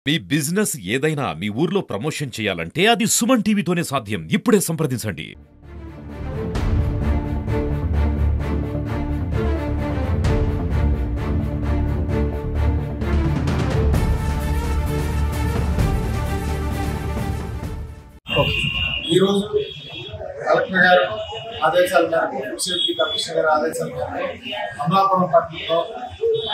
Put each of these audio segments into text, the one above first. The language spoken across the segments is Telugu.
మీ బిజినెస్ ఏదైనా మీ ఊర్లో ప్రమోషన్ చేయాలంటే అది సుమన్ టీవీతోనే సాధ్యం. ఇప్పుడే సంప్రదించండి. ఈరోజు కలెక్టర్ గారు ఆదేశాల మేరకు ఫుడ్ సేఫ్టీ కమిషనర్ గారి ఆదేశాల మేరకు అమలాపురం పట్టణంలో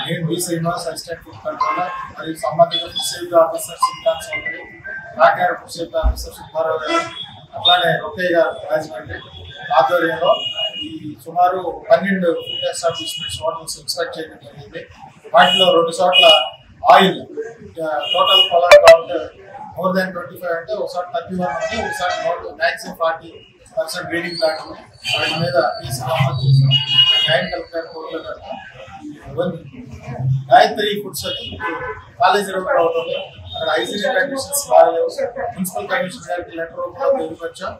నేను B Srinivas assistant food controller మరియు సంబంధిత food safety officer Srikanth Chowdary Kakinada food safety officer Subbarao garu అట్లానే రొక్కయ్య గారు రాజమండ్రి ఆధ్వర్యంలో ఈ సుమారు 12 ఫుడ్ ఎస్టాబ్లిష్మెంట్స్ హోటల్స్ ఇన్స్పెక్ట్ చేయడం జరిగింది. వాటిలో 2 చోట్ల oil total colour count more than 25 అంటే ఒకసారి 31 ఉంది, ఒకసారి మ్యాక్సిమం 40% రీడింగ్ దాటింది. వాటి మీద కేసు నమోదు చేసాం. జాయింట్ కలెక్టర్ కోర్టులో పెడతాం. గాయత్రి ఫుడ్స్ అని కాలేజీ రూపంలో అవుతుంది. అక్కడ హైజీనిక్ కండిషన్స్ బాగాలేవు. మున్సిపల్ కమిషనర్ గారికి లెటర్ రూపంలో తెలియపరిచాం.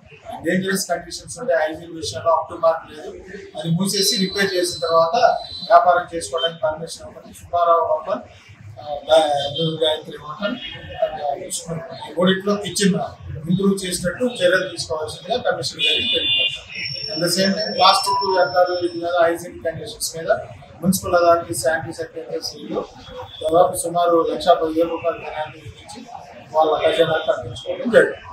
డేంజరస్ కండిషన్స్ ఉంటే హైజీన్ విషయంలో అప్ టు మార్క్ లేదు. అది మూసేసి రిపేర్ చేసిన తర్వాత వ్యాపారం చేసుకోవడానికి పర్మిషన్ ఉంటుంది. సుబ్బారావు హోటల్, గాయత్రి హోటల్, మూడిట్లో కిచెన్ ఇంప్రూవ్ చేసినట్టు చర్యలు తీసుకోవాల్సిందిగా కమిషనర్ గారికి తెలియపరిచాం. At the same time plastic వ్యర్థాలు వీటి మీద హైజీనిక్ కండిషన్స్ మీద మున్సిపల్ అథారిటీ శానిటరీ సెక్రటరీలు దాదాపు సుమారు 1,15,000 రూపాయలు పెనాల్టీ విధించి వాళ్ళ ఖజానా తగ్గించుకోవడం జరిగింది.